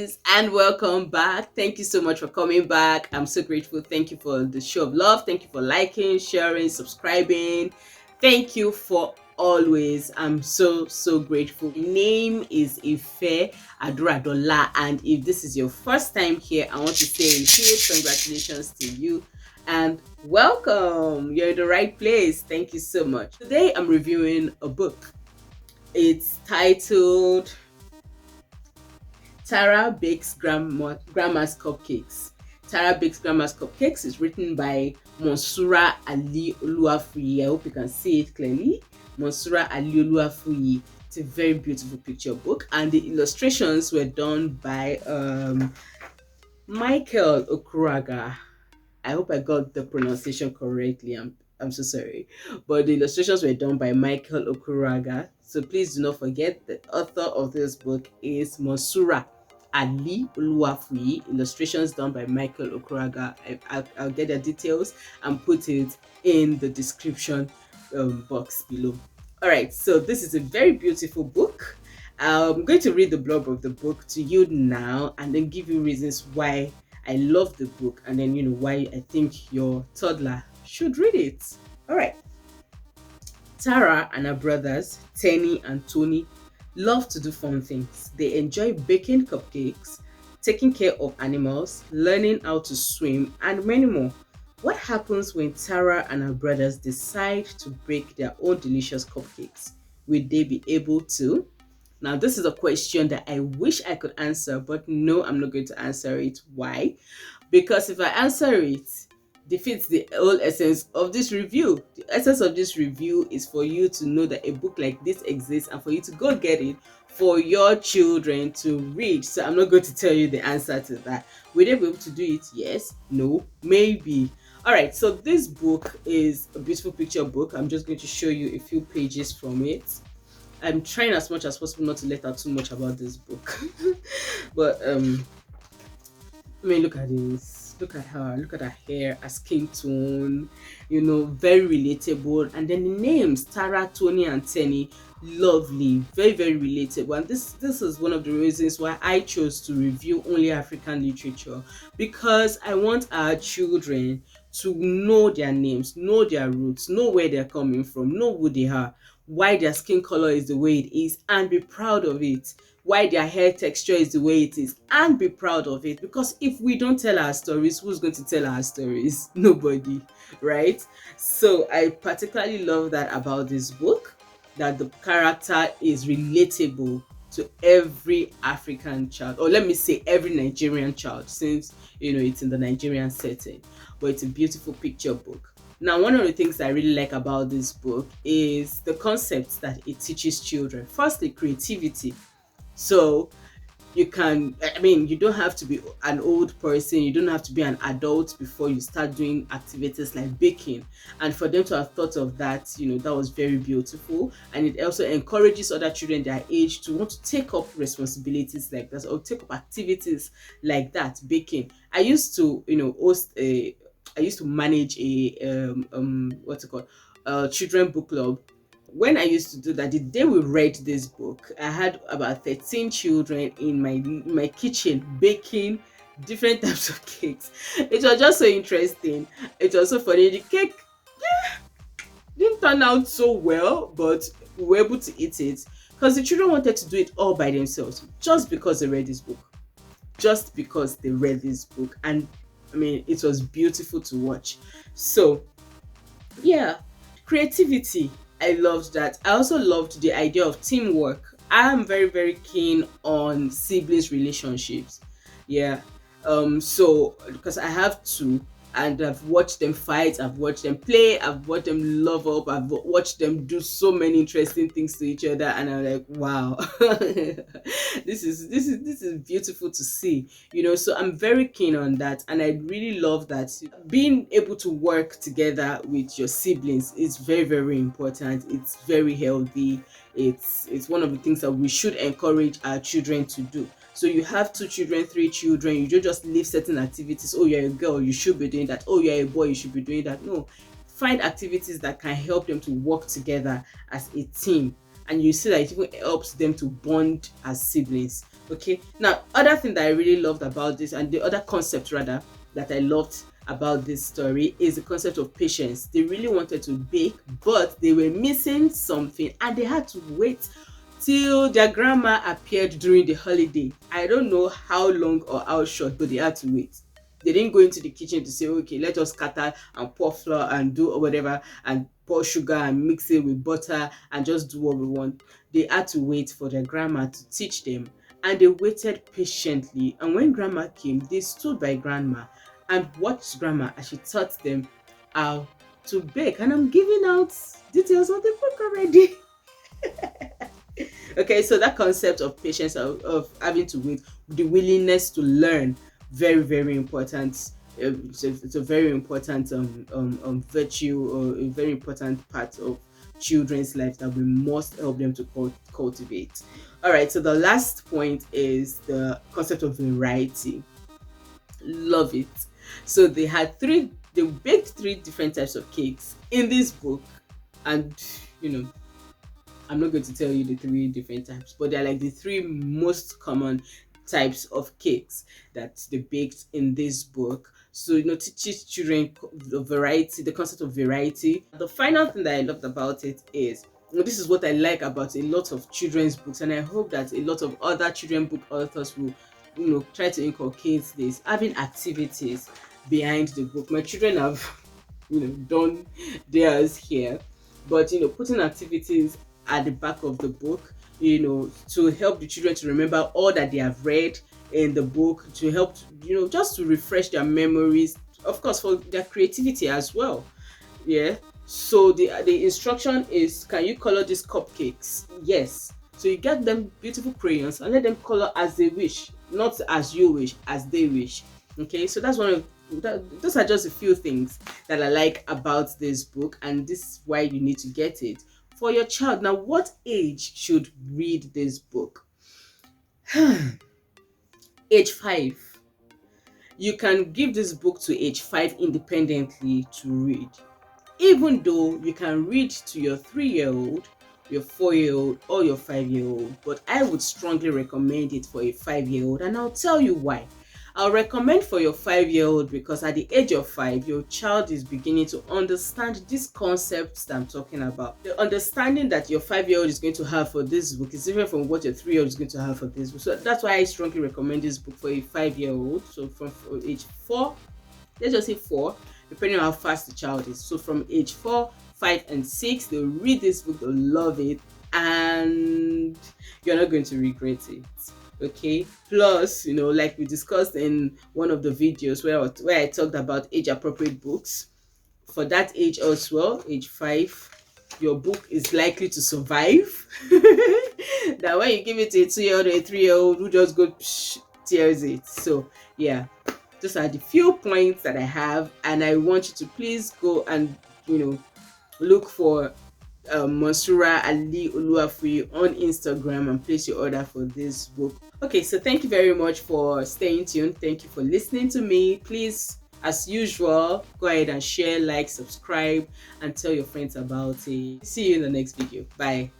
guys, and welcome back. Thank you so much for coming back. I'm so grateful. Thank you for the show of love. Thank you for liking, sharing, subscribing. Thank you for always. I'm so grateful. My name is Ife Aduradola, and if this is your first time here, I want to say a huge congratulations to you and welcome. You're in the right place. Thank you so much. Today I'm reviewing a book. It's titled Tara Bakes Grandma's Cupcakes. Tara Bakes Grandma's Cupcakes is written by Monsurah Alli-Oluwafuyi. I hope you can see it clearly. Monsurah Alli-Oluwafuyi. It's a very beautiful picture book, and the illustrations were done by Michael Okuraga. I hope I got the pronunciation correctly. I'm so sorry. But the illustrations were done by Michael Okuraga. So please do not forget the author of this book is Monsurah Alli-Oluwafuyi. Illustrations done by Michael Okuraga. I'll get the details and put it in the description box below. All right, so this is a very beautiful book. I'm going to read the blurb of the book to you now and then give you reasons why I love the book, and then why I think your toddler should read it. All right. Tara and her brothers, Tenny and Tony, love to do fun things. They enjoy baking cupcakes, taking care of animals, learning how to swim, and many more. What happens when Tara and her brothers decide to bake their own delicious cupcakes? Will they be able to? Now, this is a question that I wish I could answer, but no, I'm not going to answer it. Why? Because if I answer it, defeats the whole essence of this review. The essence of this review is for you to know that a book like this exists and for you to go get it for your children to read. So I'm not going to tell you the answer to that. Will they be able to do it? Yes, no, maybe. All right, so this book is a beautiful picture book. I'm just going to show you a few pages from it. I'm trying as much as possible not to let out too much about this book. But I mean, look at this. Look at her. Look at her hair, her skin tone. Very relatable. And then the names Tara, Tony, and Tenny, lovely, very relatable. And this is one of the reasons why I chose to review only African literature, because I want our children to know their names, know their roots, know where they're coming from, know who they are, why their skin color is the way it is, and be proud of it. Why their hair texture is the way it is, and be proud of it. Because if we don't tell our stories, who's going to tell our stories? Nobody, right? So I particularly love that about this book, that the character is relatable to every African child, or let me say every Nigerian child, since it's in the Nigerian setting. But it's a beautiful picture book. Now, one of the things I really like about this book is the concepts that it teaches children. Firstly, creativity. So you don't have to be an old person, you don't have to be an adult before you start doing activities like baking. And for them to have thought of that, that was very beautiful. And it also encourages other children their age to want to take up responsibilities like that, or take up activities like that, baking. I used to, I used to manage a what's it called? Children book club. When I used to do that, the day we read this book, I had about 13 children in my kitchen baking different types of cakes. It was just so interesting. It was so funny. The cake didn't turn out so well, but we were able to eat it because the children wanted to do it all by themselves, just because they read this book. Just because they read this book. And it was beautiful to watch. So yeah, creativity. I loved that. I also loved the idea of teamwork. I am very keen on siblings relationships. Yeah. So because I have two, and I've watched them fight, I've watched them play, I've watched them love up, I've watched them do so many interesting things to each other, and I'm like, wow. this is beautiful to see. So I'm very keen on that, and I really love that being able to work together with your siblings is very important. It's very healthy. It's one of the things that we should encourage our children to do. So you have 2 children, 3 children, you don't just leave certain activities. Oh, you're a girl, you should be doing that. Oh, you're a boy, you should be doing that. No, find activities that can help them to work together as a team. And you see that it even helps them to bond as siblings. Okay, now other thing that I really loved about this, and the other concept rather that I loved about this story, is the concept of patience. They really wanted to bake, but they were missing something and they had to wait till their grandma appeared during the holiday. I don't know how long or how short, but they had to wait. They didn't go into the kitchen to say, okay, let us scatter and pour flour and do whatever and pour sugar and mix it with butter and just do what we want. They had to wait for their grandma to teach them, and they waited patiently. And when grandma came, they stood by grandma and watched grandma as she taught them how to bake. And I'm giving out details of the book already. Okay, so that concept of patience, of having to wait, the willingness to learn, very, very important. It's a very important virtue, or a very important part of children's life that we must help them to cultivate. All right, so the last point is the concept of variety. Love it. So they baked three different types of cakes in this book, and you know, I'm not going to tell you the three different types, but they're like the three most common types of cakes that they baked in this book. So, teaches children the variety, the concept of variety. The final thing that I loved about it is, this is what I like about a lot of children's books, and I hope that a lot of other children book authors will, try to inculcate this, having activities behind the book. My children have, done theirs here, but putting activities at the back of the book, to help the children to remember all that they have read in the book, to help, just to refresh their memories, of course, for their creativity as well. Yeah. So the instruction is, can you color these cupcakes? Yes. So you get them beautiful crayons and let them color as they wish, not as you wish, as they wish. Okay, so that's one of those are just a few things that I like about this book, and this is why you need to get it for your child. Now, what age should read this book? Age 5. You can give this book to age 5 independently to read, even though you can read to your 3-year-old, your 4-year-old, or your 5-year-old. But I would strongly recommend it for a 5-year-old, and I'll tell you why. I'll recommend for your 5-year-old because at the age of 5, your child is beginning to understand these concepts that I'm talking about. The understanding that your 5-year-old is going to have for this book is different from what your 3-year-old is going to have for this book. So that's why I strongly recommend this book for a 5-year-old. So from age 4, let's just say 4, depending on how fast the child is. So from age 4, 5, and 6, they'll read this book, they'll love it, and you're not going to regret it. Okay, plus, like we discussed in one of the videos where I talked about age appropriate books, for that age as well, age 5, your book is likely to survive. That when you give it to a 2-year-old or a 3-year-old who just go tears it. So yeah, those are the few points that I have, and I want you to please go and look for Monsurah Alli-Oluwafuyi on Instagram and place your order for this book. Okay, so thank you very much for staying tuned. Thank you for listening to me. Please, as usual, go ahead and share, like, subscribe, and tell your friends about it. See you in the next video. Bye.